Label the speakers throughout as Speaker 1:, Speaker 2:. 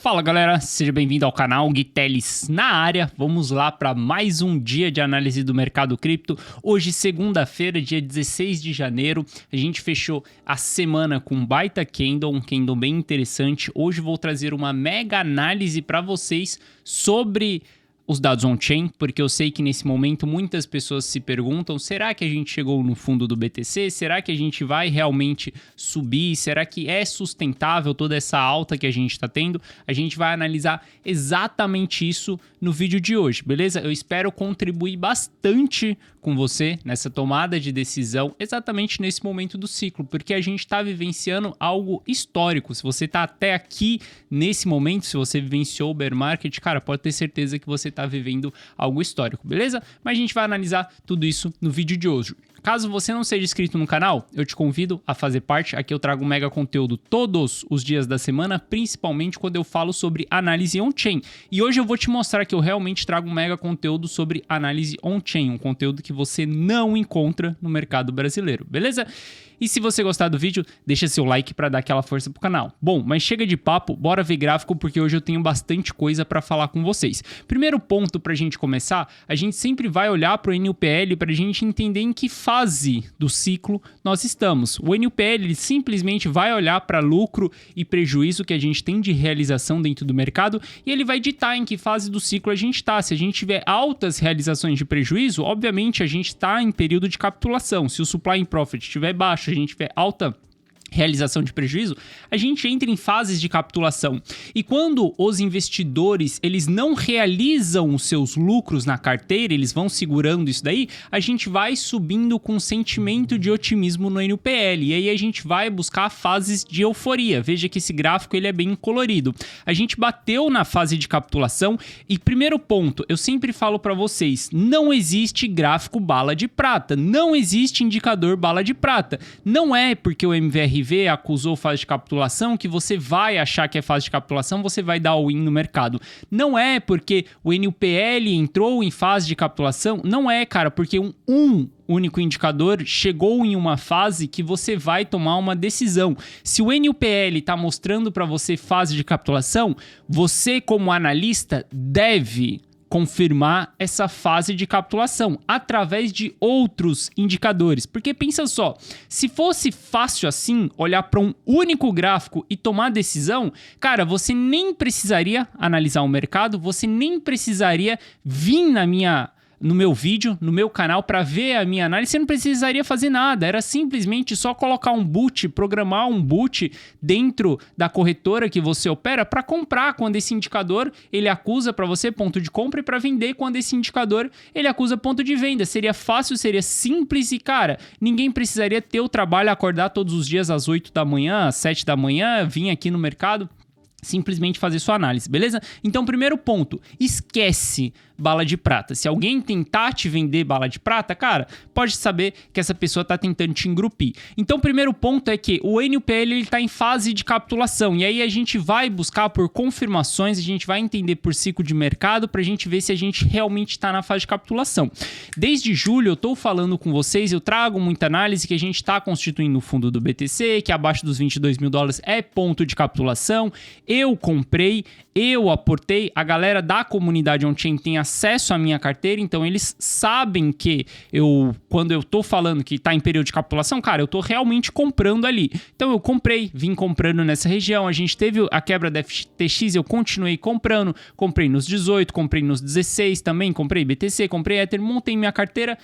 Speaker 1: Fala galera, seja bem-vindo ao canal Gui Teles na área. Vamos lá para mais um dia de análise do mercado cripto. Hoje, segunda-feira, dia 16 de janeiro, a gente fechou a semana com um baita candle, um candle bem interessante. Hoje vou trazer uma mega análise para vocês sobre os dados on-chain, porque eu sei que nesse momento muitas pessoas se perguntam, será que a gente chegou no fundo do BTC? Será que a gente vai realmente subir? Será que é sustentável toda essa alta que a gente está tendo? A gente vai analisar exatamente isso no vídeo de hoje, beleza? Eu espero contribuir bastante com você nessa tomada de decisão exatamente nesse momento do ciclo, porque a gente está vivenciando algo histórico. Se você está até aqui nesse momento, se você vivenciou o bear market, cara, pode ter certeza que você está vivendo algo histórico, beleza? Mas a gente vai analisar tudo isso no vídeo de hoje. Caso você não seja inscrito no canal, eu te convido a fazer parte. Aqui eu trago um mega conteúdo todos os dias da semana, principalmente quando eu falo sobre análise on-chain. E hoje eu vou te mostrar que eu realmente trago um mega conteúdo sobre análise on-chain, um conteúdo que você não encontra no mercado brasileiro, beleza? E se você gostar do vídeo, deixa seu like para dar aquela força pro canal. Bom, mas chega de papo, bora ver gráfico, porque hoje eu tenho bastante coisa para falar com vocês. Primeiro ponto para a gente começar, a gente sempre vai olhar para o NUPL para a gente entender em que fase do ciclo nós estamos. O NUPL ele simplesmente vai olhar para lucro e prejuízo que a gente tem de realização dentro do mercado e ele vai ditar em que fase do ciclo a gente está. Se a gente tiver altas realizações de prejuízo, obviamente a gente está em período de capitulação. Se o supply in profit estiver baixo, a gente tiver alta realização de prejuízo, a gente entra em fases de capitulação. E quando os investidores eles não realizam os seus lucros na carteira, eles vão segurando isso daí, a gente vai subindo com sentimento de otimismo no NUPL. E aí a gente vai buscar fases de euforia. Veja que esse gráfico ele é bem colorido. A gente bateu na fase de capitulação e primeiro ponto, eu sempre falo para vocês, não existe gráfico bala de prata, não existe indicador bala de prata. Não é porque o MVRV acusou fase de capitulação que você vai achar que é fase de capitulação, você vai dar all-in no mercado. Não é porque o NUPL entrou em fase de capitulação, não é, cara, porque um único indicador chegou em uma fase que você vai tomar uma decisão. Se o NUPL está mostrando para você fase de capitulação, você como analista deve confirmar essa fase de capitulação através de outros indicadores. Porque pensa só, se fosse fácil assim, olhar para um único gráfico e tomar decisão, cara, você nem precisaria analisar o mercado, você nem precisaria vir no meu vídeo, no meu canal, para ver a minha análise, você não precisaria fazer nada. Era simplesmente só colocar um boot, programar um boot dentro da corretora que você opera para comprar quando esse indicador ele acusa para você ponto de compra e para vender quando esse indicador ele acusa ponto de venda. Seria fácil, seria simples e, cara, ninguém precisaria ter o trabalho, acordar todos os dias às 8 da manhã, às 7 da manhã, vir aqui no mercado, simplesmente fazer sua análise, beleza? Então, primeiro ponto, esquece bala de prata. Se alguém tentar te vender bala de prata, cara, pode saber que essa pessoa tá tentando te engrupir. Então, o primeiro ponto é que o NUPL ele tá em fase de capitulação e aí a gente vai buscar por confirmações, a gente vai entender por ciclo de mercado pra gente ver se a gente realmente tá na fase de capitulação. Desde julho eu tô falando com vocês, eu trago muita análise que a gente tá constituindo o fundo do BTC, que abaixo dos 22 mil dólares é ponto de capitulação. Eu comprei, eu aportei, a galera da comunidade on-chain tem acesso à minha carteira, então eles sabem que quando eu tô falando que tá em período de capitulação, cara, eu tô realmente comprando ali. Então eu comprei, vim comprando nessa região, a gente teve a quebra da FTX, eu continuei comprando, comprei nos 18, comprei nos 16 também, comprei BTC, comprei Ether, montei minha carteira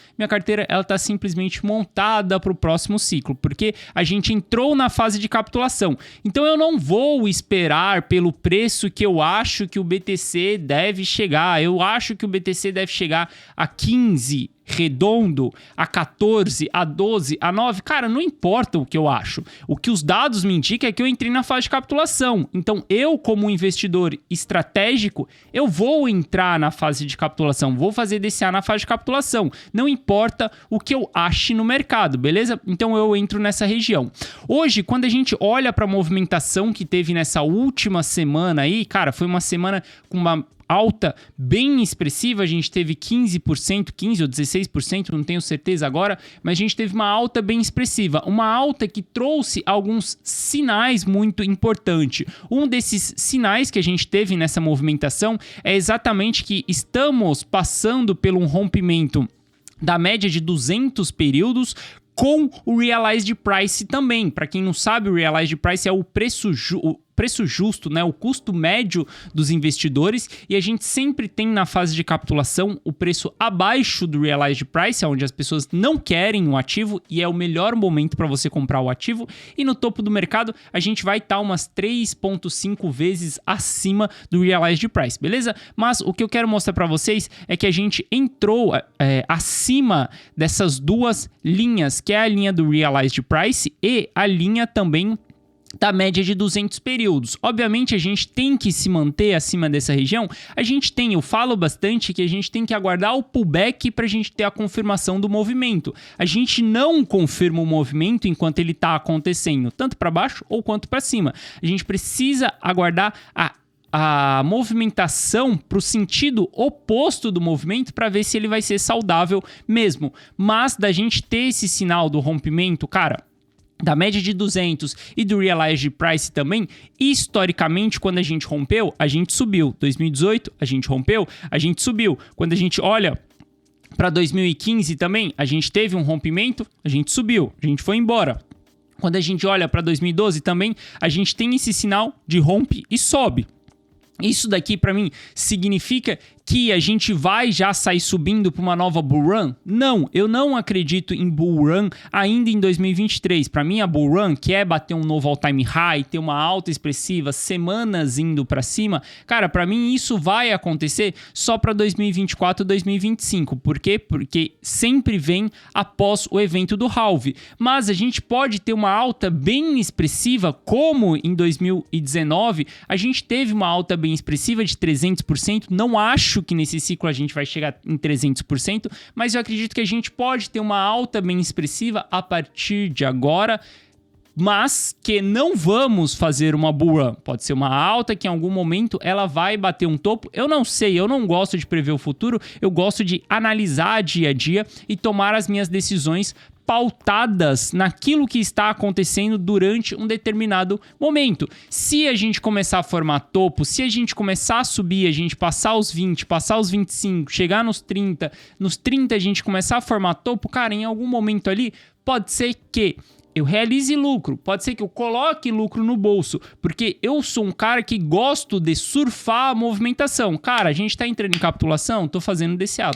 Speaker 1: ela tá simplesmente montada pro próximo ciclo, porque a gente entrou na fase de capitulação. Então eu não vou esperar pelo preço que eu acho que o BTC deve chegar. Eu acho que o BTC deve chegar a 15 redondo, a 14, a 12, a 9, cara, não importa o que eu acho. O que os dados me indicam é que eu entrei na fase de capitulação. Então, eu, como investidor estratégico, eu vou entrar na fase de capitulação, vou fazer DCA na fase de capitulação. Não importa o que eu ache no mercado, beleza? Então, eu entro nessa região. Hoje, quando a gente olha para a movimentação que teve nessa última semana aí, cara, foi uma semana com uma alta bem expressiva, a gente teve 15%, 15 ou 16%, não tenho certeza agora, mas a gente teve uma alta bem expressiva, uma alta que trouxe alguns sinais muito importantes. Um desses sinais que a gente teve nessa movimentação é exatamente que estamos passando por um rompimento da média de 200 períodos com o Realized Price também. Para quem não sabe, o Realized Price é o preço justo, né? O custo médio dos investidores, e a gente sempre tem na fase de capitulação o preço abaixo do Realized Price, onde as pessoas não querem o ativo e é o melhor momento para você comprar o ativo, e no topo do mercado a gente vai estar umas 3,5 vezes acima do Realized Price, beleza? Mas o que eu quero mostrar para vocês é que a gente entrou acima dessas duas linhas, que é a linha do Realized Price e a linha também da média de 200 períodos. Obviamente, a gente tem que se manter acima dessa região. Eu falo bastante que a gente tem que aguardar o pullback para a gente ter a confirmação do movimento. A gente não confirma o movimento enquanto ele está acontecendo, tanto para baixo ou quanto para cima. A gente precisa aguardar a movimentação para o sentido oposto do movimento para ver se ele vai ser saudável mesmo. Mas da gente ter esse sinal do rompimento, cara, da média de 200 e do Realized Price também, historicamente, quando a gente rompeu, a gente subiu. 2018, a gente rompeu, a gente subiu. Quando a gente olha para 2015 também, a gente teve um rompimento, a gente subiu, a gente foi embora. Quando a gente olha para 2012 também, a gente tem esse sinal de rompe e sobe. Isso daqui, para mim, significa que a gente vai já sair subindo para uma nova bull run? Não, eu não acredito em bull run ainda em 2023. Para mim, a bull run, que é bater um novo all-time high, ter uma alta expressiva, semanas indo para cima, cara, para mim isso vai acontecer só para 2024 e 2025. Por quê? Porque sempre vem após o evento do halve. Mas a gente pode ter uma alta bem expressiva, como em 2019, a gente teve uma alta bem expressiva de 300%. Não acho que nesse ciclo a gente vai chegar em 300%, mas eu acredito que a gente pode ter uma alta bem expressiva a partir de agora, mas que não vamos fazer uma bull run. Pode ser uma alta que em algum momento ela vai bater um topo. Eu não sei, eu não gosto de prever o futuro, eu gosto de analisar dia a dia e tomar as minhas decisões pautadas naquilo que está acontecendo durante um determinado momento. Se a gente começar a formar topo, se a gente começar a subir, a gente passar os 20, passar os 25, chegar nos 30 a gente começar a formar topo, cara, em algum momento ali, pode ser que eu realize lucro, pode ser que eu coloque lucro no bolso, porque eu sou um cara que gosto de surfar a movimentação. Cara, a gente tá entrando em capitulação, tô fazendo DCA,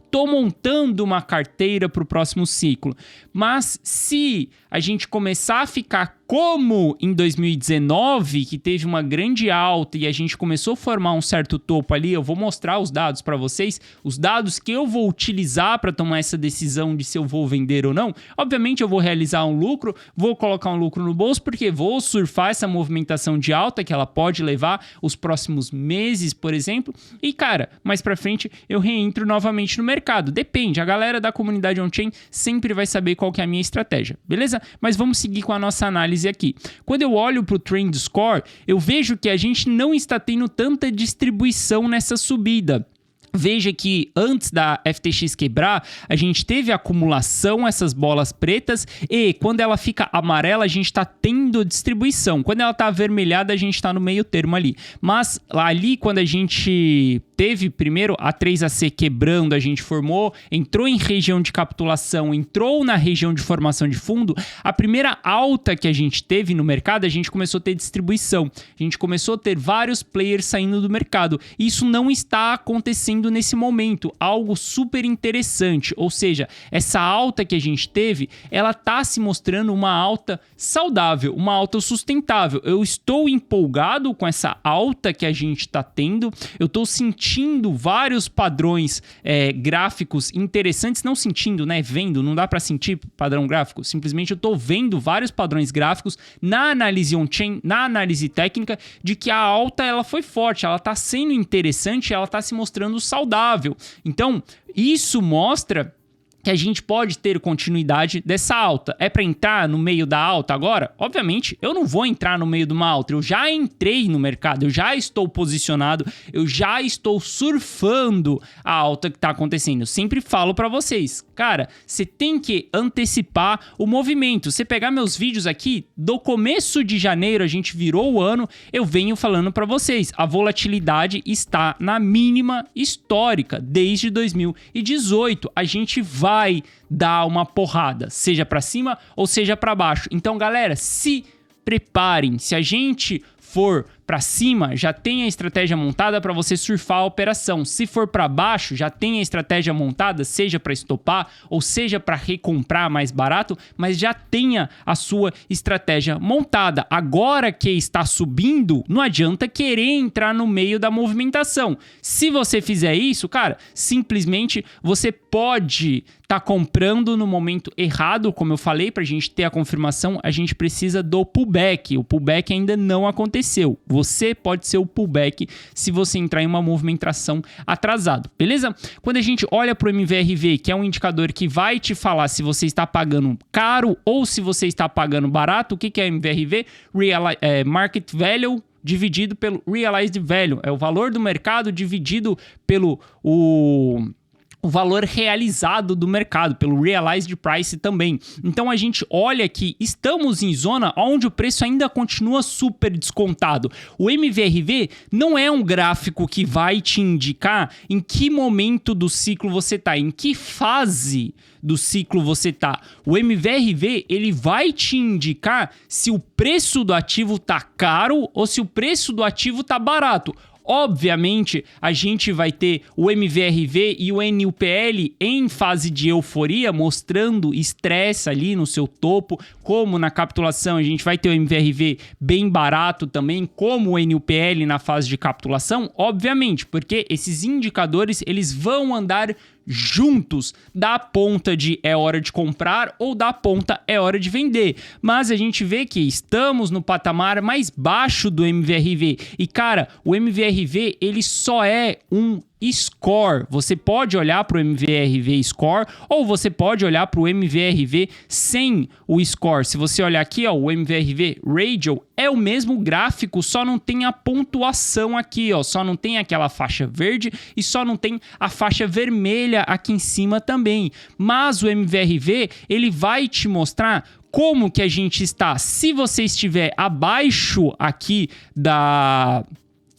Speaker 1: tô montando uma carteira para o próximo ciclo. Mas se a gente começar a ficar como em 2019, que teve uma grande alta e a gente começou a formar um certo topo ali, eu vou mostrar os dados para vocês, os dados que eu vou utilizar para tomar essa decisão de se eu vou vender ou não. Obviamente eu vou realizar um lucro, vou colocar um lucro no bolso, porque vou surfar essa movimentação de alta que ela pode levar os próximos meses, por exemplo. E cara, mais para frente eu reentro novamente no mercado. Depende, a galera da comunidade on-chain sempre vai saber qual que é a minha estratégia, beleza? Mas vamos seguir com a nossa análise aqui. Quando eu olho para o Trend Score, eu vejo que a gente não está tendo tanta distribuição nessa subida. Veja que antes da FTX quebrar, a gente teve acumulação, essas bolas pretas, e quando ela fica amarela, a gente está tendo distribuição. Quando ela está avermelhada, a gente está no meio termo ali. Mas ali, quando a gente teve primeiro a 3AC quebrando, a gente formou, entrou em região de capitulação, entrou na região de formação de fundo, a primeira alta que a gente teve no mercado, a gente começou a ter distribuição. A gente começou a ter vários players saindo do mercado. Isso não está acontecendo nesse momento, algo super interessante, ou seja, essa alta que a gente teve, ela tá se mostrando uma alta saudável, uma alta sustentável. Eu estou empolgado com essa alta que a gente está tendo, eu estou sentindo vários padrões gráficos interessantes, não sentindo, né, vendo, não dá para sentir padrão gráfico, simplesmente eu estou vendo vários padrões gráficos na análise on-chain, na análise técnica, de que a alta ela foi forte, ela está sendo interessante, ela está se mostrando saudável. Então, isso mostra que a gente pode ter continuidade dessa alta. É para entrar no meio da alta agora? Obviamente, eu não vou entrar no meio de uma alta. Eu já entrei no mercado, eu já estou posicionado, eu já estou surfando a alta que está acontecendo. Eu sempre falo para vocês, cara, você tem que antecipar o movimento. Você pegar meus vídeos aqui, do começo de janeiro, a gente virou o ano, eu venho falando para vocês, a volatilidade está na mínima histórica desde 2018. A gente vai dar uma porrada, seja para cima ou seja para baixo. Então, galera, se preparem. Se a gente for para cima, já tem a estratégia montada para você surfar a operação. Se for para baixo, já tem a estratégia montada, seja para estopar ou seja para recomprar mais barato, mas já tenha a sua estratégia montada. Agora que está subindo, não adianta querer entrar no meio da movimentação. Se você fizer isso, cara, simplesmente você pode estar comprando no momento errado, como eu falei, para a gente ter a confirmação, a gente precisa do pullback. O pullback ainda não aconteceu. Você pode ser o pullback se você entrar em uma movimentação atrasado, beleza? Quando a gente olha para o MVRV, que é um indicador que vai te falar se você está pagando caro ou se você está pagando barato, o que é MVRV? Market Value dividido pelo Realized Value. É o valor do mercado dividido pelo o valor realizado do mercado, pelo Realized Price também. Então a gente olha que estamos em zona onde o preço ainda continua super descontado. O MVRV não é um gráfico que vai te indicar em que momento do ciclo você está, em que fase do ciclo você está. O MVRV, ele vai te indicar se o preço do ativo está caro ou se o preço do ativo está barato. Obviamente, a gente vai ter o MVRV e o NUPL em fase de euforia, mostrando estresse ali no seu topo, como na capitulação a gente vai ter o MVRV bem barato também, como o NUPL na fase de capitulação, obviamente, porque esses indicadores eles vão andar juntos da ponta de é hora de comprar ou da ponta é hora de vender. Mas a gente vê que estamos no patamar mais baixo do MVRV. E cara, o MVRV ele só é um score. Você pode olhar para o MVRV score ou você pode olhar para o MVRV sem o score. Se você olhar aqui, ó, o MVRV Radial é o mesmo gráfico, só não tem a pontuação aqui, ó, só não tem aquela faixa verde e só não tem a faixa vermelha aqui em cima também. Mas o MVRV, ele vai te mostrar como que a gente está. Se você estiver abaixo aqui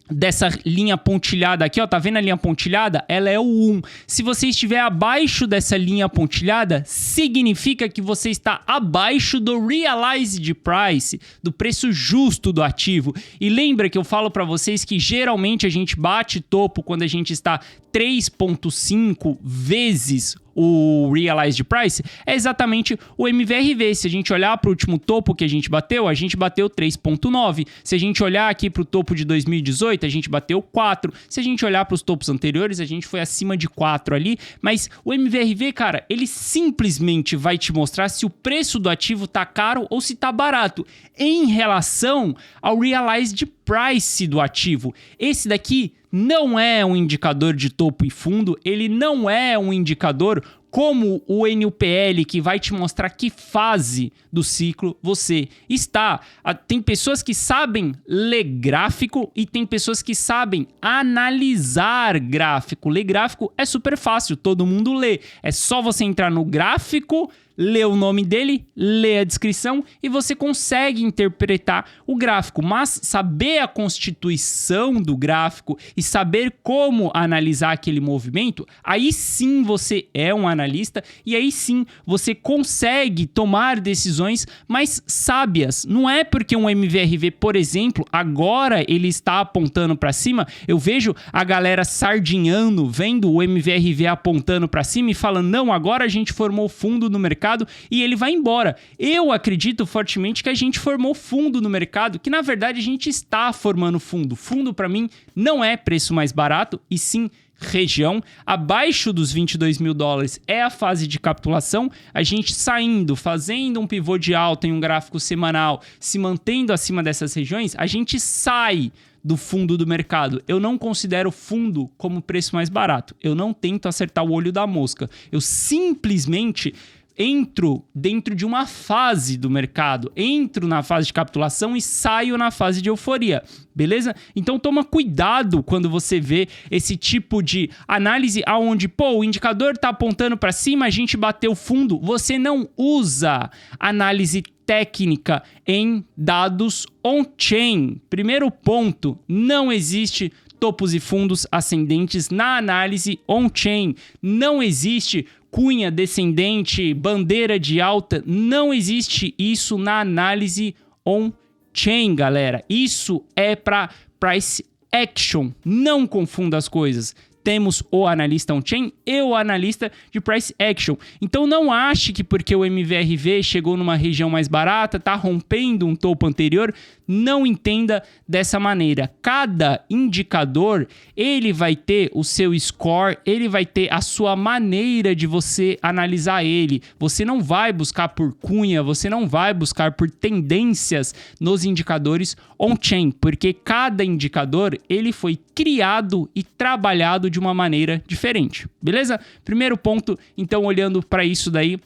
Speaker 1: dessa linha pontilhada aqui, ó, tá vendo a linha pontilhada? Ela é o 1. Se você estiver abaixo dessa linha pontilhada, significa que você está abaixo do Realized Price, do preço justo do ativo. E lembra que eu falo para vocês que geralmente a gente bate topo quando a gente está 3,5 vezes o Realized Price, é exatamente o MVRV. Se a gente olhar para o último topo que a gente bateu 3,9. Se a gente olhar aqui para o topo de 2018, a gente bateu 4. Se a gente olhar para os topos anteriores, a gente foi acima de 4 ali. Mas o MVRV, cara, ele simplesmente vai te mostrar se o preço do ativo tá caro ou se tá barato em relação ao Realized Price do ativo. Esse daqui não é um indicador de topo e fundo, ele não é um indicador como o NUPL que vai te mostrar que fase do ciclo você está. Tem pessoas que sabem ler gráfico e tem pessoas que sabem analisar gráfico. Ler gráfico é super fácil, todo mundo lê. É só você entrar no gráfico, ler o nome dele, ler a descrição e você consegue interpretar o gráfico. Mas saber a constituição do gráfico e saber como analisar aquele movimento, aí sim você é um analista e aí sim você consegue tomar decisões mais sábias. Não é porque um MVRV, por exemplo, agora ele está apontando para cima, eu vejo a galera sardinhando, vendo o MVRV apontando para cima e falando, não, agora a gente formou fundo no mercado e ele vai embora. Eu acredito fortemente que a gente formou fundo no mercado, que na verdade a gente está formando fundo. Fundo para mim não é preço mais barato e sim região. Abaixo dos 22 mil dólares é a fase de capitulação, a gente saindo, fazendo um pivô de alta em um gráfico semanal, se mantendo acima dessas regiões, a gente sai do fundo do mercado. Eu não considero fundo como preço mais barato. Eu não tento acertar o olho da mosca. Eu simplesmente entro dentro de uma fase do mercado, entro na fase de capitulação e saio na fase de euforia, beleza? Então toma cuidado quando você vê esse tipo de análise aonde, o indicador tá apontando para cima, a gente bateu fundo. Você não usa análise técnica em dados on-chain. Primeiro ponto, não existe topos e fundos ascendentes na análise on-chain. Não existe cunha descendente, bandeira de alta. Não existe isso na análise on-chain, galera. Isso é para price action. Não confunda as coisas. Temos o analista on-chain e o analista de price action. Então não ache que porque o MVRV chegou numa região mais barata, está rompendo um topo anterior, não entenda dessa maneira. Cada indicador, ele vai ter o seu score, ele vai ter a sua maneira de você analisar ele. Você não vai buscar por cunha, você não vai buscar por tendências nos indicadores on-chain, porque cada indicador, ele foi criado e trabalhado de uma maneira diferente, beleza? Primeiro ponto, então, olhando para isso daí,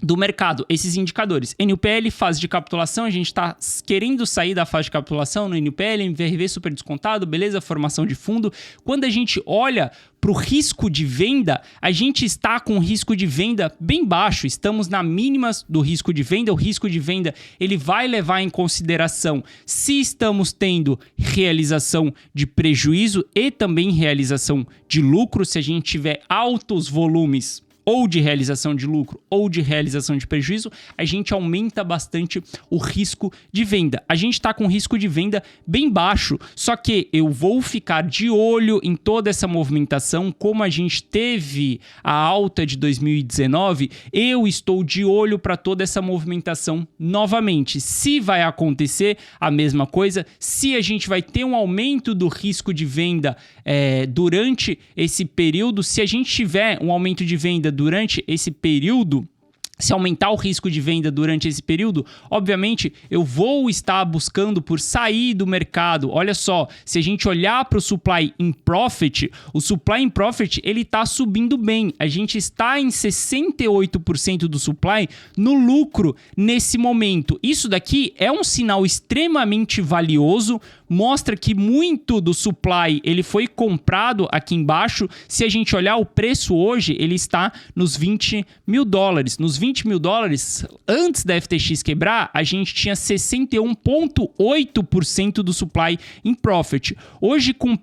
Speaker 1: do mercado, esses indicadores. NUPL, fase de capitulação, a gente está querendo sair da fase de capitulação no NUPL, MVRV super descontado, beleza? Formação de fundo. Quando a gente olha para o risco de venda, a gente está com risco de venda bem baixo, estamos na mínima do risco de venda. O risco de venda, ele vai levar em consideração se estamos tendo realização de prejuízo e também realização de lucro. Se a gente tiver altos volumes ou de realização de lucro ou de realização de prejuízo, a gente aumenta bastante o risco de venda. A gente está com risco de venda bem baixo, só que eu vou ficar de olho em toda essa movimentação, como a gente teve a alta de 2019, eu estou de olho para toda essa movimentação novamente. Se vai acontecer a mesma coisa, se a gente vai ter um aumento do risco de venda durante esse período, se a gente tiver um aumento de venda durante esse período, se aumentar o risco de venda durante esse período, obviamente eu vou estar buscando por sair do mercado. Olha só, se a gente olhar para o supply in profit, o supply in profit ele está subindo bem. A gente está em 68% do supply no lucro nesse momento. Isso daqui é um sinal extremamente valioso, mostra que muito do supply ele foi comprado aqui embaixo. Se a gente olhar o preço hoje, ele está nos $20 mil. Nos $20 mil, antes da FTX quebrar, a gente tinha 61,8% do supply in profit. Hoje, com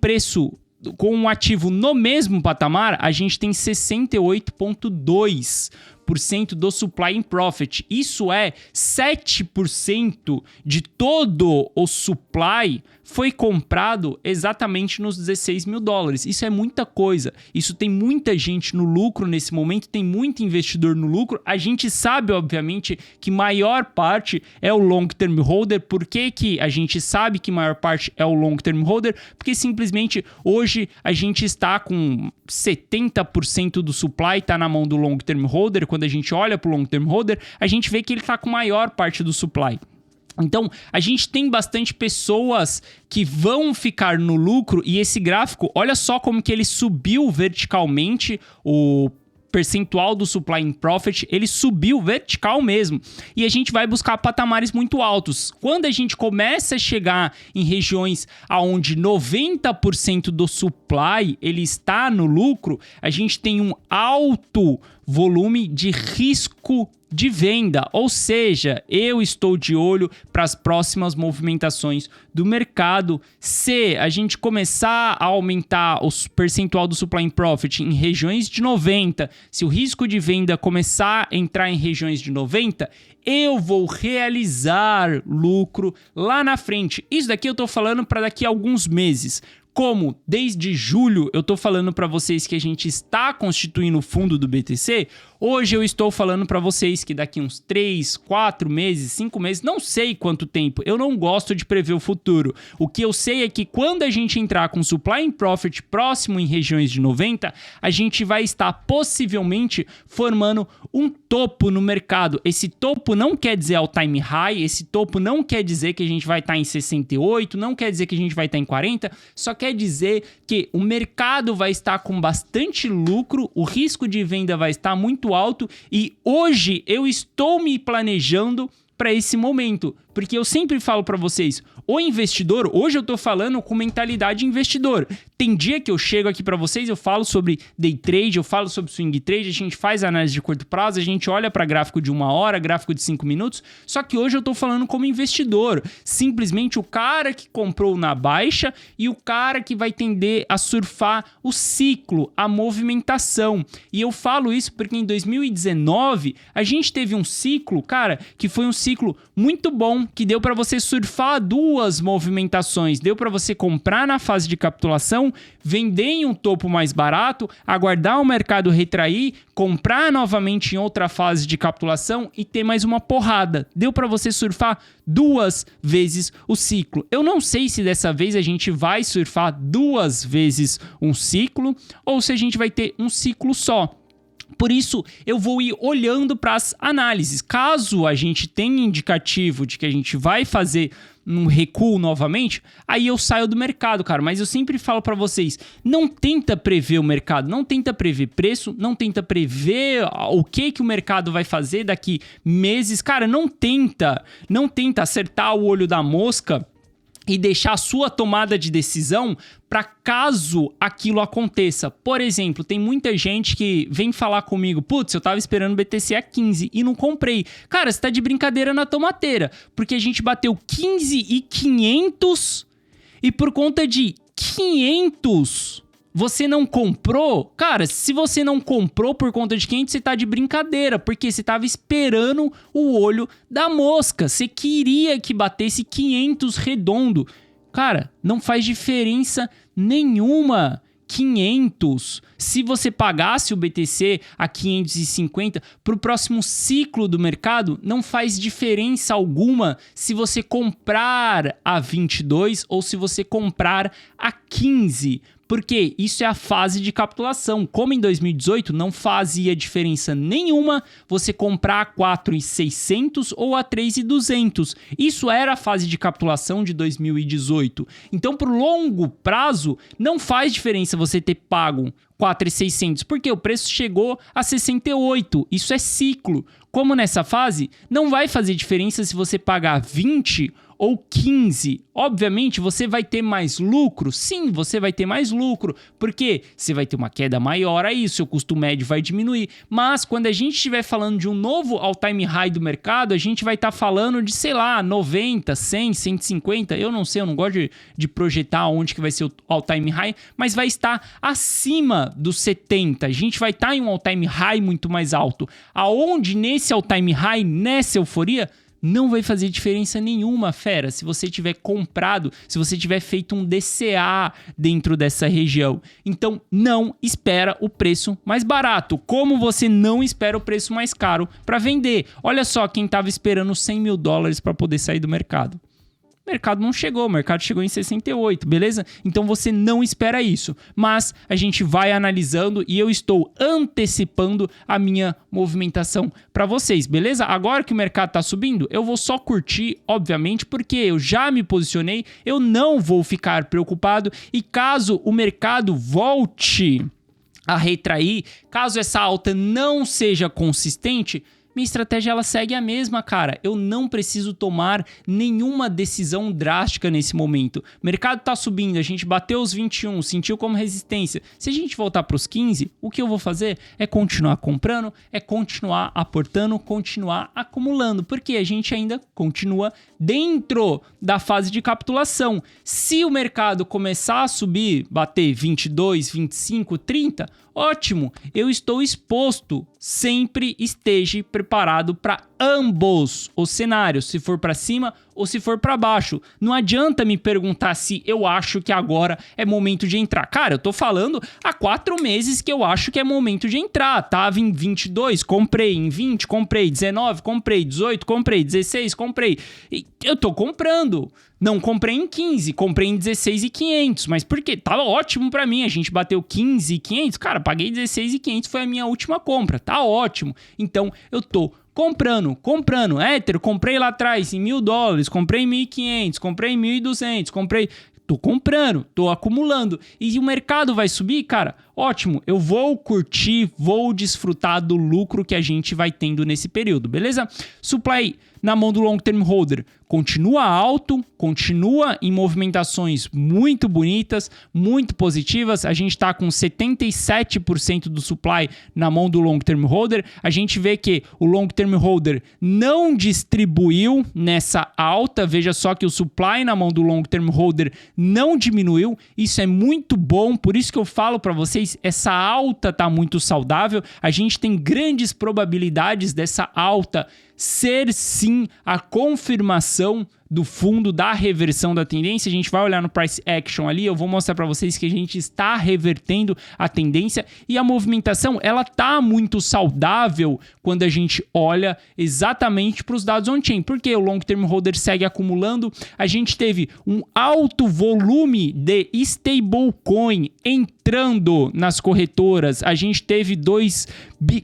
Speaker 1: um ativo no mesmo patamar, a gente tem 68,2% do supply in profit. Isso é 7% de todo o supply foi comprado exatamente nos $16 mil. Isso é muita coisa. Isso tem muita gente no lucro nesse momento, tem muito investidor no lucro. A gente sabe, obviamente, que maior parte é o long term holder. Por que que a gente sabe que maior parte é o long term holder? Porque simplesmente hoje a gente está com 70% do supply está na mão do long term holder. Quando a gente olha para o long term holder, a gente vê que ele está com maior parte do supply. Então, a gente tem bastante pessoas que vão ficar no lucro, e esse gráfico, olha só como que ele subiu verticalmente, o percentual do supply in profit, ele subiu vertical mesmo. E a gente vai buscar patamares muito altos. Quando a gente começa a chegar em regiões onde 90% do supply ele está no lucro, a gente tem um alto volume de risco de venda, ou seja, eu estou de olho para as próximas movimentações do mercado. Se a gente começar a aumentar o percentual do supply in profit em regiões de 90, se o risco de venda começar a entrar em regiões de 90, eu vou realizar lucro lá na frente. Isso daqui eu estou falando para daqui a alguns meses. como desde julho eu tô falando para vocês que a gente está constituindo o fundo do BTC, hoje eu estou falando para vocês que daqui uns 3, 4 meses, 5 meses, não sei quanto tempo, eu não gosto de prever o futuro. O que eu sei é que quando a gente entrar com supply and profit próximo em regiões de 90, a gente vai estar possivelmente formando um topo no mercado. Esse topo não quer dizer all time high, esse topo não quer dizer que a gente vai estar em 68, não quer dizer que a gente vai estar em 40, só quer dizer que o mercado vai estar com bastante lucro, o risco de venda vai estar muito alto e hoje eu estou me planejando para esse momento, porque eu sempre falo para vocês, o investidor, hoje eu tô falando com mentalidade investidor. Tem dia que eu chego aqui para vocês, eu falo sobre day trade, eu falo sobre swing trade, a gente faz análise de curto prazo, a gente olha para gráfico de 1 hora, gráfico de 5 minutos, só que hoje eu tô falando como investidor, simplesmente o cara que comprou na baixa e o cara que vai tender a surfar o ciclo, a movimentação. E eu falo isso porque em 2019 a gente teve um ciclo, cara, que foi um ciclo muito bom, que deu para você surfar duas movimentações, deu para você comprar na fase de capitulação, vender em um topo mais barato, aguardar o mercado retrair, comprar novamente em outra fase de capitulação e ter mais uma porrada. Deu para você surfar 2 vezes o ciclo. Eu não sei se dessa vez a gente vai surfar 2 vezes um ciclo ou se a gente vai ter um ciclo só. Por isso, eu vou ir olhando para as análises. Caso a gente tenha indicativo de que a gente vai fazer um recuo novamente, aí eu saio do mercado, cara. Mas eu sempre falo para vocês, não tenta prever o mercado, não tenta prever preço, não tenta prever o que o mercado vai fazer daqui meses. Cara, não tenta acertar o olho da mosca e deixar a sua tomada de decisão para caso aquilo aconteça. Por exemplo, tem muita gente que vem falar comigo, putz, eu tava esperando o BTC a 15 e não comprei. Cara, você tá de brincadeira na tomateira, porque a gente bateu 15.500 e por conta de 500... você não comprou? Cara, se você não comprou por conta de 500, você tá de brincadeira, porque você tava esperando o olho da mosca. Você queria que batesse 500 redondo. Cara, não faz diferença nenhuma. 500. Se você pagasse o BTC a 550 para o próximo ciclo do mercado, não faz diferença alguma se você comprar a 22 ou se você comprar a 15. Porque isso é a fase de capitulação. Como em 2018 não fazia diferença nenhuma você comprar a 4.600 ou a 3.200. Isso era a fase de capitulação de 2018. Então, por longo prazo, não faz diferença você ter pago 4.600, porque o preço chegou a 68. Isso é ciclo. Como nessa fase, não vai fazer diferença se você pagar 20 ou 15. Obviamente, você vai ter mais lucro? Sim, você vai ter mais lucro, porque você vai ter uma queda maior aí, seu custo médio vai diminuir. Mas quando a gente estiver falando de um novo all-time high do mercado, a gente vai estar falando de, sei lá, 90, 100, 150, eu não sei, eu não gosto de projetar onde que vai ser o all-time high, mas vai estar acima dos 70. A gente vai estar em um all-time high muito mais alto. Aonde nesse all-time high, nessa euforia, não vai fazer diferença nenhuma, fera, se você tiver comprado, se você tiver feito um DCA dentro dessa região. Então, não espera o preço mais barato, como você não espera o preço mais caro para vender. Olha só quem estava esperando $100 mil para poder sair do mercado. O mercado não chegou, o mercado chegou em 68, beleza? Então você não espera isso, mas a gente vai analisando e eu estou antecipando a minha movimentação para vocês, beleza? Agora que o mercado tá subindo, eu vou só curtir, obviamente, porque eu já me posicionei, eu não vou ficar preocupado e caso o mercado volte a retrair, caso essa alta não seja consistente, minha estratégia ela segue a mesma, cara. Eu não preciso tomar nenhuma decisão drástica nesse momento. O mercado tá subindo, a gente bateu os 21, sentiu como resistência. Se a gente voltar para os 15, o que eu vou fazer é continuar comprando, é continuar aportando, continuar acumulando, porque a gente ainda continua dentro da fase de capitulação. Se o mercado começar a subir, bater 22, 25, 30, ótimo, eu estou exposto. Sempre esteja preparado para ambos os cenários, se for para cima ou se for para baixo. Não adianta me perguntar se eu acho que agora é momento de entrar. Cara, eu tô falando há 4 meses que eu acho que é momento de entrar. Tava em 22, comprei. Em 20, comprei. 19, comprei. 18, comprei. 16, comprei. E eu tô comprando. Não comprei em 15, comprei em 16.500. Mas por quê? Tava ótimo pra mim. A gente bateu 15.500. Cara, paguei 16.500, foi a minha última compra. Tá ótimo. Então, eu tô comprando. Ether, comprei lá atrás em $1.000, comprei em 1.500, comprei em 1.200, comprei... Tô comprando, tô acumulando. E o mercado vai subir, cara? Ótimo, eu vou curtir, vou desfrutar do lucro que a gente vai tendo nesse período, beleza? Supply na mão do long term holder continua alto, continua em movimentações muito bonitas, muito positivas. A gente está com 77% do supply na mão do long term holder. A gente vê que o long term holder não distribuiu nessa alta. Veja só que o supply na mão do long term holder não diminuiu. Isso é muito bom, por isso que eu falo para vocês, essa alta tá muito saudável. A gente tem grandes probabilidades dessa alta ser sim a confirmação do fundo da reversão da tendência. A gente vai olhar no price action ali, eu vou mostrar para vocês que a gente está revertendo a tendência e a movimentação, ela tá muito saudável quando a gente olha exatamente para os dados on-chain, porque o long term holder segue acumulando. A gente teve um alto volume de stablecoin entrando nas corretoras. A gente teve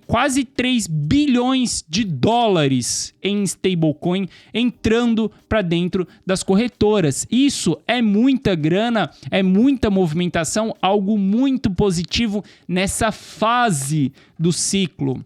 Speaker 1: quase 3 bilhões de dólares em stablecoin entrando para dentro das corretoras. Isso é muita grana, é muita movimentação, algo muito positivo nessa fase do ciclo.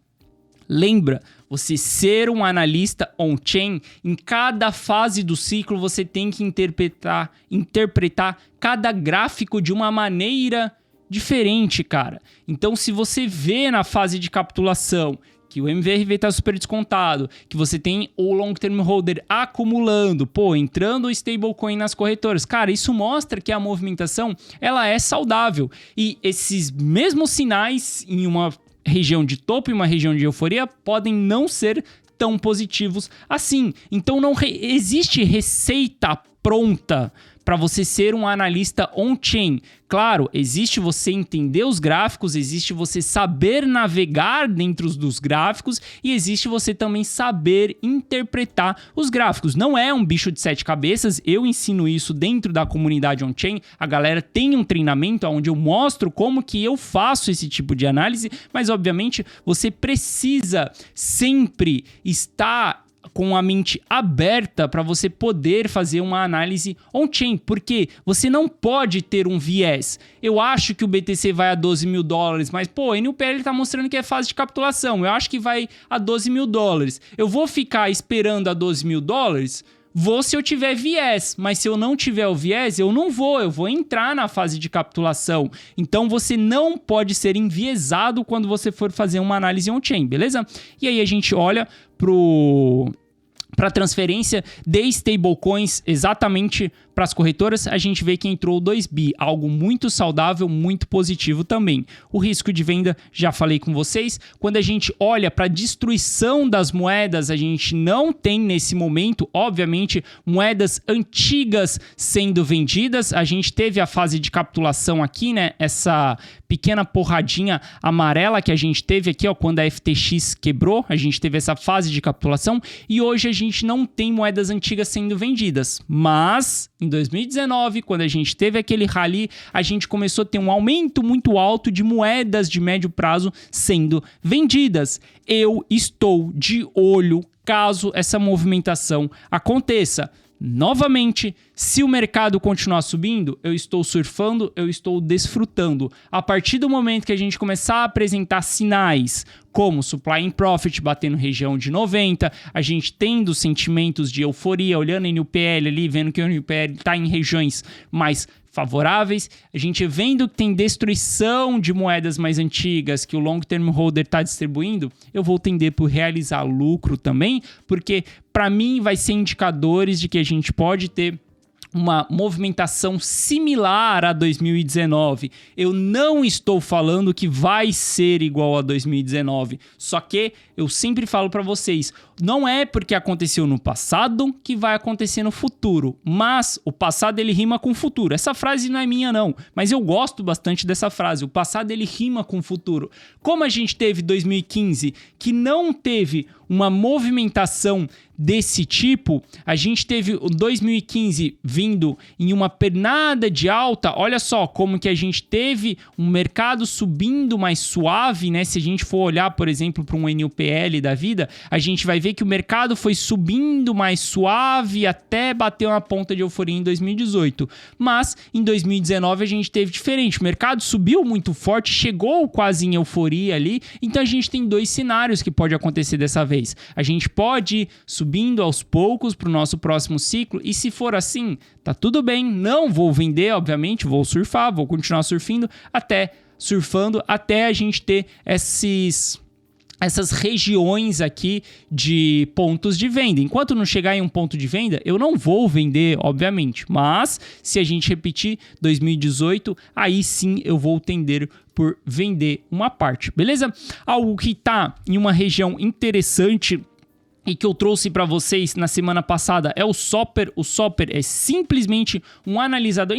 Speaker 1: Lembra, você ser um analista on-chain, em cada fase do ciclo você tem que interpretar cada gráfico de uma maneira diferente, cara. Então, se você vê na fase de capitulação que o MVRV está super descontado, que você tem o long term holder acumulando, entrando o stablecoin nas corretoras, cara, isso mostra que a movimentação ela é saudável. E esses mesmos sinais em uma região de topo e uma região de euforia podem não ser tão positivos assim. Então não existe receita pronta para você ser um analista on-chain. Claro, existe você entender os gráficos, existe você saber navegar dentro dos gráficos e existe você também saber interpretar os gráficos. Não é um bicho de 7 cabeças, eu ensino isso dentro da comunidade on-chain. A galera tem um treinamento onde eu mostro como que eu faço esse tipo de análise, mas obviamente você precisa sempre estar com a mente aberta para você poder fazer uma análise on-chain, porque você não pode ter um viés. Eu acho que o BTC vai a $12.000, mas a NUPL está mostrando que é fase de capitulação. Eu acho que vai a $12.000. Eu vou ficar esperando a $12.000? Vou se eu tiver viés, mas se eu não tiver o viés, eu não vou, eu vou entrar na fase de capitulação. Então você não pode ser enviesado quando você for fazer uma análise on-chain, beleza? E aí a gente olha para transferência de stablecoins exatamente para as corretoras, a gente vê que entrou 2 bi, algo muito saudável, muito positivo também. O risco de venda, já falei com vocês, quando a gente olha para a destruição das moedas, a gente não tem nesse momento, obviamente, moedas antigas sendo vendidas. A gente teve a fase de capitulação aqui, né? Essa pequena porradinha amarela que a gente teve aqui, quando a FTX quebrou, a gente teve essa fase de capitulação e hoje a gente não tem moedas antigas sendo vendidas, mas em 2019, quando a gente teve aquele rally, a gente começou a ter um aumento muito alto de moedas de médio prazo sendo vendidas. Eu estou de olho caso essa movimentação aconteça. Novamente, se o mercado continuar subindo, eu estou surfando, eu estou desfrutando. A partir do momento que a gente começar a apresentar sinais como supply in profit batendo região de 90, a gente tendo sentimentos de euforia, olhando a NUPL ali, vendo que a NUPL está em regiões mais favoráveis, a gente vendo que tem destruição de moedas mais antigas que o long term holder está distribuindo, eu vou tender por realizar lucro também, porque para mim vai ser indicadores de que a gente pode ter uma movimentação similar a 2019. Eu não estou falando que vai ser igual a 2019, só que eu sempre falo para vocês, Não é porque aconteceu no passado que vai acontecer no futuro, mas o passado ele rima com o futuro. Essa frase não é minha não, mas eu gosto bastante dessa frase. O passado ele rima com o futuro. Como a gente teve 2015, que não teve uma movimentação desse tipo, a gente teve o 2015 vindo em uma pernada de alta. Olha só como que a gente teve um mercado subindo mais suave, né? Se a gente for olhar, por exemplo, para um NUPL da vida, a gente vai ver que o mercado foi subindo mais suave até bater uma ponta de euforia em 2018. Mas em 2019 a gente teve diferente. O mercado subiu muito forte, chegou quase em euforia ali. Então a gente tem dois cenários que pode acontecer dessa vez. A gente pode ir subindo aos poucos para o nosso próximo ciclo, e se for assim, tá tudo bem. Não vou vender, obviamente, vou surfar, vou continuar surfando até a gente ter essas regiões aqui de pontos de venda. Enquanto não chegar em um ponto de venda, eu não vou vender, obviamente. Mas se a gente repetir 2018, aí sim eu vou tender por vender uma parte, beleza? Algo que tá em uma região interessante e que eu trouxe para vocês na semana passada é o Soper. O Soper é simplesmente um analisador.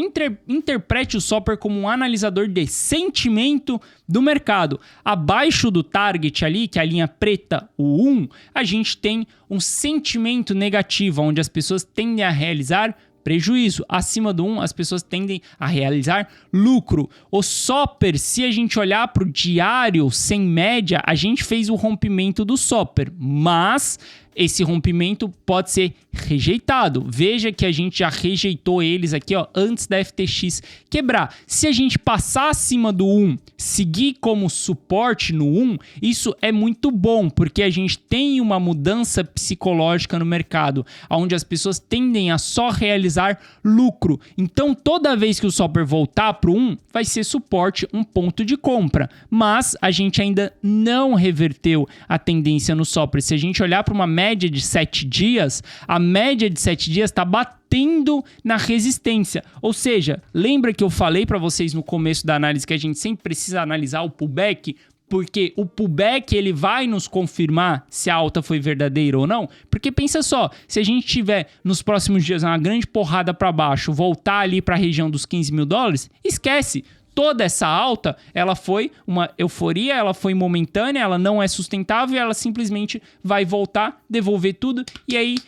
Speaker 1: Interprete o Soper como um analisador de sentimento do mercado. Abaixo do target ali, que é a linha preta, o 1, a gente tem um sentimento negativo, onde as pessoas tendem a realizar prejuízo. Acima do 1, as pessoas tendem a realizar lucro. O Soper, se a gente olhar para o diário sem média, a gente fez o rompimento do Soper, mas esse rompimento pode ser rejeitado. Veja que a gente já rejeitou eles aqui, ó, antes da FTX quebrar. Se a gente passar acima do 1, seguir como suporte no 1, isso é muito bom, porque a gente tem uma mudança psicológica no mercado, onde as pessoas tendem a só realizar lucro. Então, toda vez que o Soper voltar para o 1, vai ser suporte, um ponto de compra. Mas a gente ainda não reverteu a tendência no Soper. Se a gente olhar para uma média de 7 dias, a média de 7 dias está batendo na resistência. Ou seja, lembra que eu falei para vocês no começo da análise que a gente sempre precisa analisar o pullback? Porque o pullback ele vai nos confirmar se a alta foi verdadeira ou não. Porque pensa só, se a gente tiver nos próximos dias uma grande porrada para baixo, voltar ali para a região dos 15 mil dólares, esquece. Toda essa alta, ela foi uma euforia, ela foi momentânea, ela não é sustentável, ela simplesmente vai voltar, devolver tudo, e aí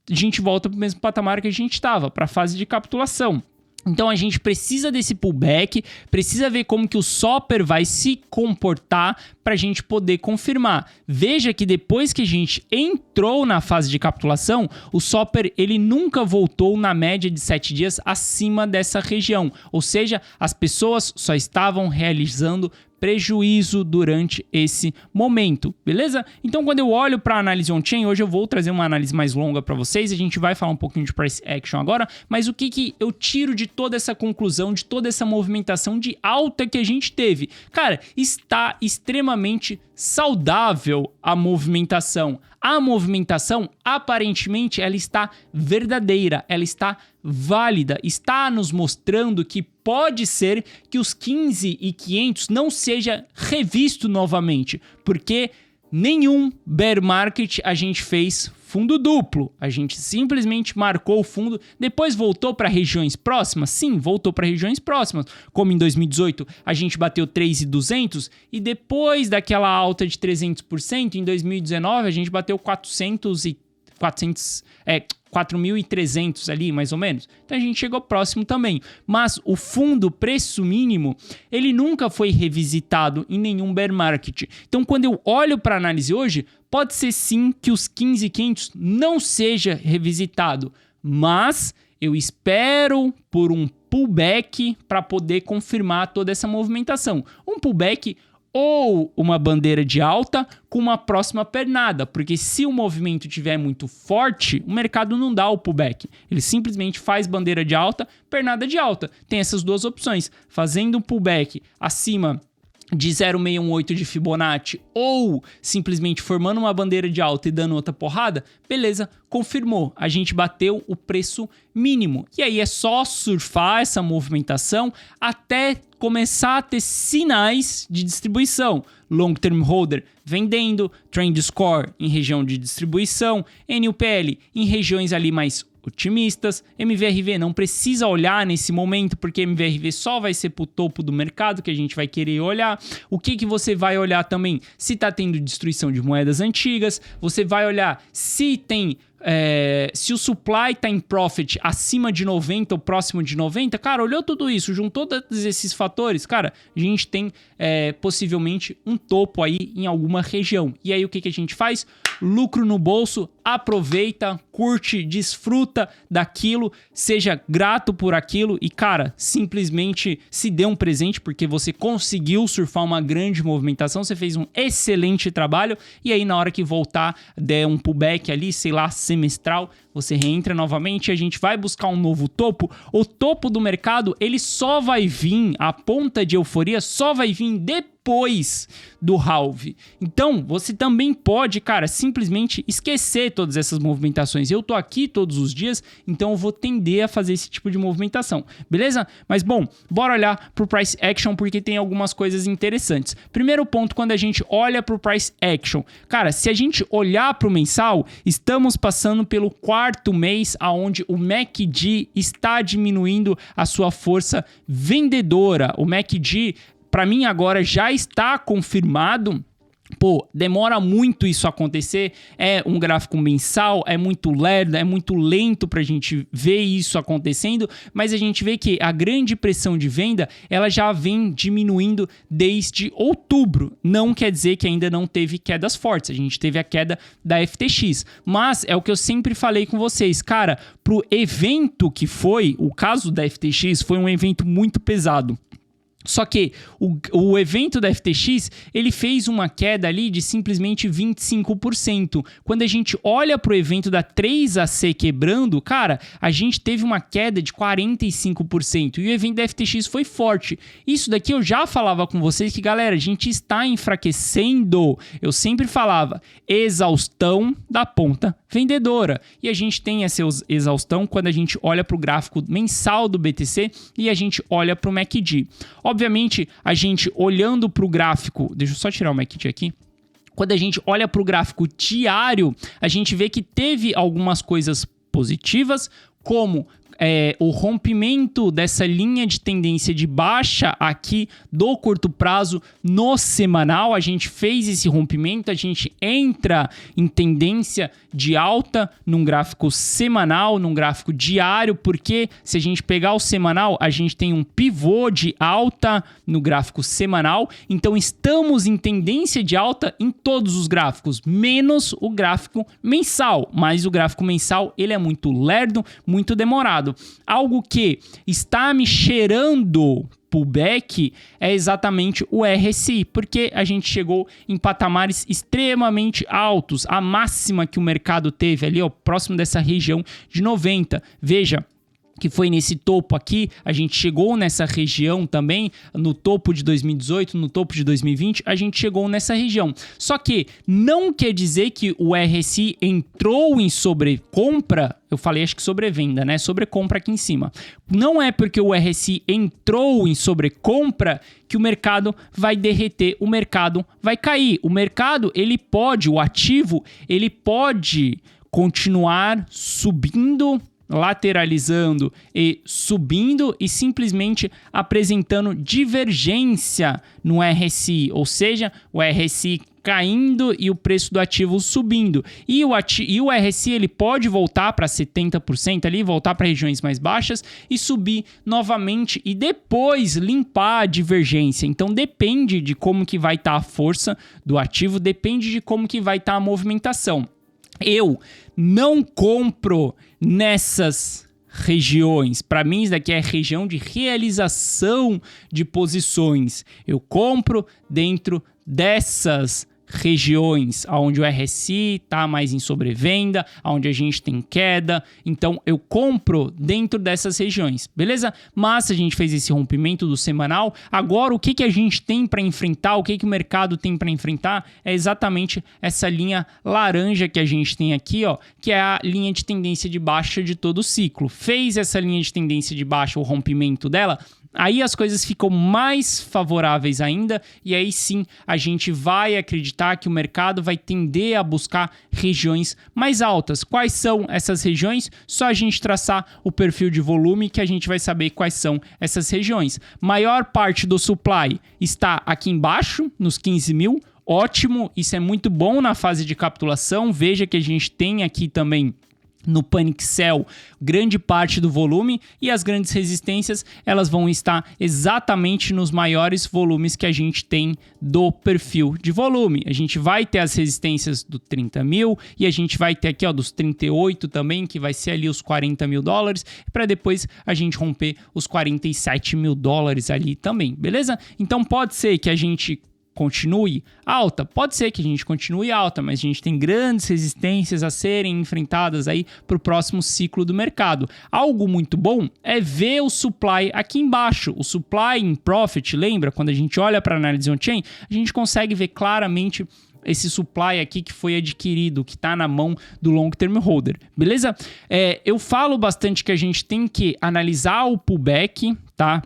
Speaker 1: a gente volta para o mesmo patamar que a gente estava, para a fase de capitulação. Então a gente precisa desse pullback, precisa ver como que o Soper vai se comportar para a gente poder confirmar. Veja que depois que a gente entrou na fase de capitulação, o Soper ele nunca voltou na média de 7 dias acima dessa região. Ou seja, as pessoas só estavam realizando prejuízo durante esse momento, beleza? Então, quando eu olho para a análise on-chain, hoje eu vou trazer uma análise mais longa para vocês, a gente vai falar um pouquinho de price action agora, mas o que eu tiro de toda essa conclusão, de toda essa movimentação de alta que a gente teve? Cara, está extremamente saudável a movimentação. A movimentação, aparentemente, ela está verdadeira, ela está válida, está nos mostrando que pode ser que os 15.500 não seja revisto novamente, porque nenhum bear market a gente fez fundo duplo. A gente simplesmente marcou o fundo, depois voltou para regiões próximas. Sim, voltou para regiões próximas. Como em 2018 a gente bateu 3.200 e depois daquela alta de 300%, em 2019 a gente bateu 4.300 ali, mais ou menos. Então a gente chegou próximo também. Mas o fundo preço mínimo, ele nunca foi revisitado em nenhum bear market. Então quando eu olho para a análise hoje, pode ser sim que os 15.500 não seja revisitado, mas eu espero por um pullback para poder confirmar toda essa movimentação. Um pullback ou uma bandeira de alta com uma próxima pernada, porque se o movimento estiver muito forte, o mercado não dá o pullback. Ele simplesmente faz bandeira de alta, pernada de alta. Tem essas duas opções. Fazendo um pullback acima de 0,618 de Fibonacci ou simplesmente formando uma bandeira de alta e dando outra porrada, beleza, confirmou. A gente bateu o preço mínimo. E aí é só surfar essa movimentação até começar a ter sinais de distribuição. Long Term Holder vendendo, Trend Score em região de distribuição, NUPL em regiões ali mais otimistas, MVRV não precisa olhar nesse momento, porque MVRV só vai ser pro topo do mercado que a gente vai querer olhar. O que você vai olhar também? Se tá tendo destruição de moedas antigas, você vai olhar se tem... se o supply tá em profit acima de 90 ou próximo de 90, cara, olhou tudo isso, juntou todos esses fatores, cara, a gente tem possivelmente um topo aí em alguma região. E aí o que a gente faz? Lucro no bolso, aproveita, curte, desfruta daquilo, seja grato por aquilo e, cara, simplesmente se dê um presente porque você conseguiu surfar uma grande movimentação, você fez um excelente trabalho e aí na hora que voltar, der um pullback ali, sei lá, semestral, você reentra novamente e a gente vai buscar um novo topo. O topo do mercado, ele só vai vir, a ponta de euforia só vai vir depois do halve. Então, você também pode, cara, simplesmente esquecer todas essas movimentações. Eu tô aqui todos os dias, então eu vou tender a fazer esse tipo de movimentação, beleza? Mas, bom, bora olhar pro Price Action porque tem algumas coisas interessantes. Primeiro ponto, quando a gente olha pro Price Action, cara, se a gente olhar pro mensal, estamos passando pelo quarto mês aonde o MACD está diminuindo a sua força vendedora. O MACD, para mim, agora já está confirmado. Pô, demora muito isso acontecer, é um gráfico mensal, é muito lerdo, é muito lento pra gente ver isso acontecendo, mas a gente vê que a grande pressão de venda, ela já vem diminuindo desde outubro. Não quer dizer que ainda não teve quedas fortes, a gente teve a queda da FTX, mas é o que eu sempre falei com vocês, cara, pro evento que foi, o caso da FTX foi um evento muito pesado. Só que o evento da FTX, ele fez uma queda ali de simplesmente 25%. Quando a gente olha para o evento da 3AC quebrando, cara, a gente teve uma queda de 45%. E o evento da FTX foi forte. Isso daqui eu já falava com vocês que, galera, a gente está enfraquecendo. Eu sempre falava, exaustão da ponta vendedora. E a gente tem essa exaustão quando a gente olha para o gráfico mensal do BTC e a gente olha para o MACD. Obviamente, a gente olhando para o gráfico... Deixa eu só tirar o MACD aqui. Quando a gente olha para o gráfico diário, a gente vê que teve algumas coisas positivas, como o rompimento dessa linha de tendência de baixa aqui do curto prazo no semanal. A gente fez esse rompimento, a gente entra em tendência de alta num gráfico semanal, num gráfico diário, porque se a gente pegar o semanal, a gente tem um pivô de alta no gráfico semanal, então estamos em tendência de alta em todos os gráficos, menos o gráfico mensal, mas o gráfico mensal ele é muito lerdo, muito demorado. Algo que está me cheirando pullback é exatamente o RSI, porque a gente chegou em patamares extremamente altos, a máxima que o mercado teve ali, ó, próximo dessa região de 90. Veja que foi nesse topo aqui, a gente chegou nessa região também, no topo de 2018, no topo de 2020, a gente chegou nessa região. Só que não quer dizer que o RSI entrou em sobrecompra, eu falei acho que sobrevenda, né? Sobrecompra aqui em cima. Não é porque o RSI entrou em sobrecompra que o mercado vai derreter, o mercado vai cair. O mercado, ele pode, o ativo, ele pode continuar subindo, lateralizando e subindo e simplesmente apresentando divergência no RSI, ou seja, o RSI caindo e o preço do ativo subindo. E o RSI ele pode voltar para 70% ali, voltar para regiões mais baixas e subir novamente e depois limpar a divergência. Então depende de como que vai estar a força do ativo, depende de como que vai estar a movimentação. Eu não compro nessas regiões. Para mim, isso daqui é região de realização de posições. Eu compro dentro dessas regiões onde o RSI está mais em sobrevenda, onde a gente tem queda, então eu compro dentro dessas regiões, beleza? Mas a gente fez esse rompimento do semanal, agora o que a gente tem para enfrentar, o que o mercado tem para enfrentar é exatamente essa linha laranja que a gente tem aqui, ó, que é a linha de tendência de baixa de todo o ciclo. Fez essa linha de tendência de baixa, o rompimento dela, aí as coisas ficam mais favoráveis ainda e aí sim a gente vai acreditar que o mercado vai tender a buscar regiões mais altas. Quais são essas regiões? Só a gente traçar o perfil de volume que a gente vai saber quais são essas regiões. Maior parte do supply está aqui embaixo, nos 15 mil. Ótimo, isso é muito bom na fase de capitulação. Veja que a gente tem aqui também no Panic Sell grande parte do volume e as grandes resistências elas vão estar exatamente nos maiores volumes que a gente tem do perfil de volume. A gente vai ter as resistências do 30 mil e a gente vai ter aqui ó, dos 38 também, que vai ser ali os 40 mil dólares, para depois a gente romper os 47 mil dólares ali também, beleza? Então pode ser que a gente continue alta? Pode ser que a gente continue alta, mas a gente tem grandes resistências a serem enfrentadas aí para o próximo ciclo do mercado. Algo muito bom é ver o supply aqui embaixo. O supply in profit, lembra? Quando a gente olha para a análise on-chain, a gente consegue ver claramente esse supply aqui que foi adquirido, que está na mão do long term holder, beleza? Eu falo bastante que a gente tem que analisar o pullback, tá?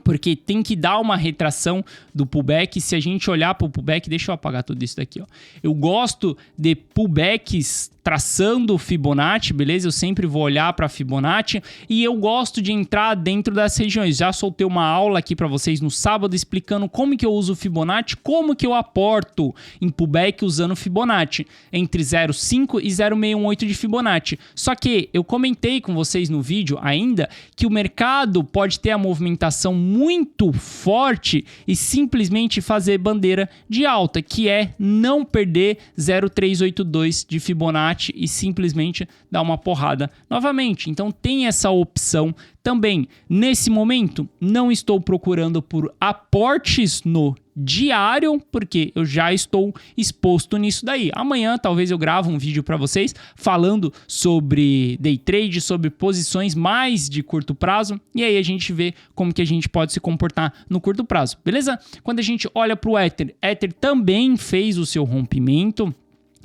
Speaker 1: Porque tem que dar uma retração do pullback. Se a gente olhar para o pullback, deixa eu apagar tudo isso daqui, ó. Eu gosto de pullbacks traçando o Fibonacci, beleza? Eu sempre vou olhar para Fibonacci e eu gosto de entrar dentro das regiões. Já soltei uma aula aqui para vocês no sábado explicando como que eu uso o Fibonacci, como que eu aporto em pullback usando Fibonacci entre 0,5 e 0,618 de Fibonacci. Só que eu comentei com vocês no vídeo ainda que o mercado pode ter a movimentação muito forte e simplesmente fazer bandeira de alta, que é não perder 0,382 de Fibonacci e simplesmente dar uma porrada novamente. Então tem essa opção também. Nesse momento, não estou procurando por aportes no diário, porque eu já estou exposto nisso daí. Amanhã talvez eu gravo um vídeo para vocês falando sobre day trade, sobre posições mais de curto prazo, e aí a gente vê como que a gente pode se comportar no curto prazo, beleza? Quando a gente olha para o Ether também fez o seu rompimento,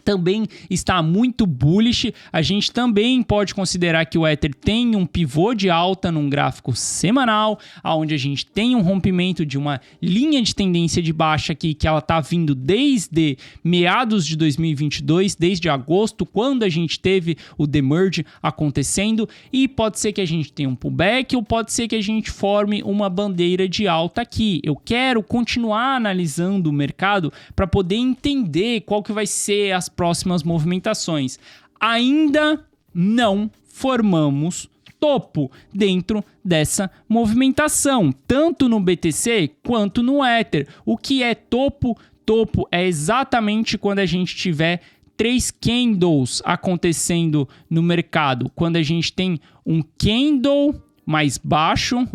Speaker 1: também está muito bullish. A gente também pode considerar que o Ether tem um pivô de alta num gráfico semanal, onde a gente tem um rompimento de uma linha de tendência de baixa aqui, que ela está vindo desde meados de 2022, desde agosto, quando a gente teve o demerge acontecendo, e pode ser que a gente tenha um pullback ou pode ser que a gente forme uma bandeira de alta aqui. Eu quero continuar analisando o mercado para poder entender qual que vai ser as próximas movimentações. Ainda não formamos topo dentro dessa movimentação, tanto no BTC quanto no Ether. O que é topo? Topo é exatamente quando a gente tiver 3 candles acontecendo no mercado. Quando a gente tem um candle mais baixo,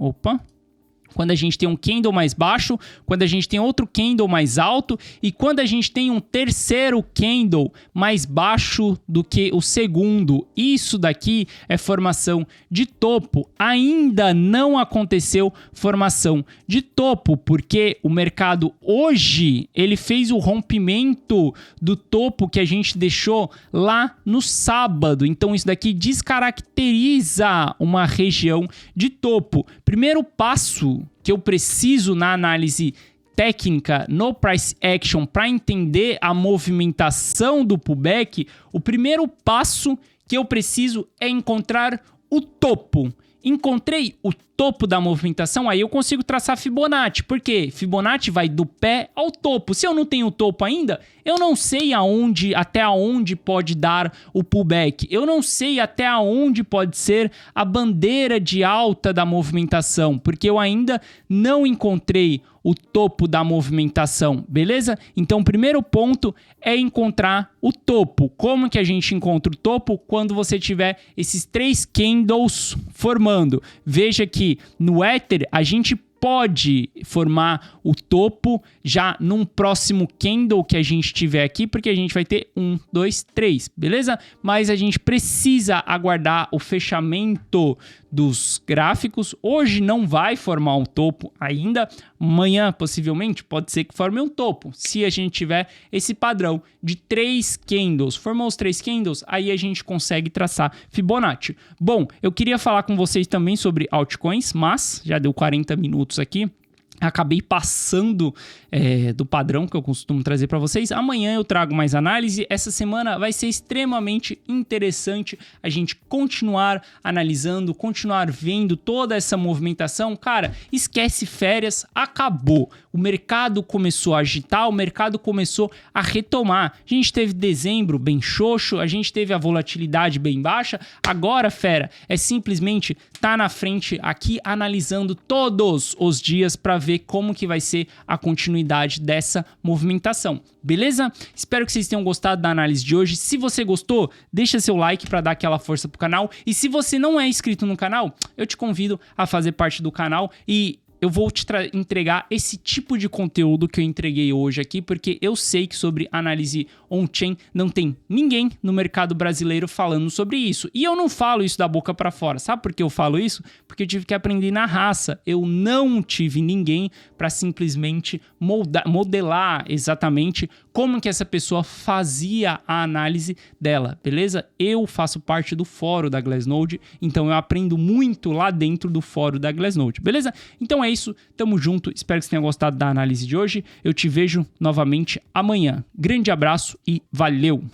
Speaker 1: quando a gente tem um candle mais baixo, quando a gente tem outro candle mais alto e quando a gente tem um terceiro candle mais baixo do que o segundo. Isso daqui é formação de topo. Ainda não aconteceu formação de topo, porque o mercado hoje ele fez o rompimento do topo que a gente deixou lá no sábado. Então isso daqui descaracteriza uma região de topo. Primeiro passo que eu preciso na análise técnica, no price action, para entender a movimentação do pullback, o primeiro passo que eu preciso é encontrar o topo. Encontrei o topo da movimentação, aí eu consigo traçar Fibonacci, porque Fibonacci vai do pé ao topo. Se eu não tenho o topo ainda, eu não sei até onde pode dar o pullback. Eu não sei até onde pode ser a bandeira de alta da movimentação, porque eu ainda não encontrei o topo da movimentação, beleza? Então, o primeiro ponto é encontrar o topo. Como que a gente encontra o topo? Quando você tiver esses 3 candles formando. Veja que no Ether a gente pode formar o topo já num próximo candle que a gente tiver aqui, porque a gente vai ter 1, 2, 3, beleza? Mas a gente precisa aguardar o fechamento dos gráficos. Hoje não vai formar um topo ainda, amanhã possivelmente pode ser que forme um topo, se a gente tiver esse padrão de 3 candles. Formou os 3 candles, aí a gente consegue traçar Fibonacci. Bom, eu queria falar com vocês também sobre altcoins, mas já deu 40 minutos aqui. Acabei passando do padrão que eu costumo trazer para vocês. Amanhã eu trago mais análise. Essa semana vai ser extremamente interessante a gente continuar analisando, continuar vendo toda essa movimentação. Cara, esquece férias, acabou. O mercado começou a agitar, o mercado começou a retomar. A gente teve dezembro bem xoxo, a gente teve a volatilidade bem baixa. Agora, fera, é simplesmente estar na frente aqui analisando todos os dias para ver como que vai ser a continuidade dessa movimentação, beleza? Espero que vocês tenham gostado da análise de hoje. Se você gostou, deixa seu like para dar aquela força pro canal. E se você não é inscrito no canal, eu te convido a fazer parte do canal e eu vou te entregar esse tipo de conteúdo que eu entreguei hoje aqui, porque eu sei que sobre análise on-chain não tem ninguém no mercado brasileiro falando sobre isso. E eu não falo isso da boca para fora. Sabe por que eu falo isso? Porque eu tive que aprender na raça. Eu não tive ninguém para simplesmente modelar exatamente como que essa pessoa fazia a análise dela, beleza? Eu faço parte do fórum da Glassnode, então eu aprendo muito lá dentro do fórum da Glassnode, beleza? Então é isso, tamo junto, espero que você tenha gostado da análise de hoje. Eu te vejo novamente amanhã. Grande abraço e valeu!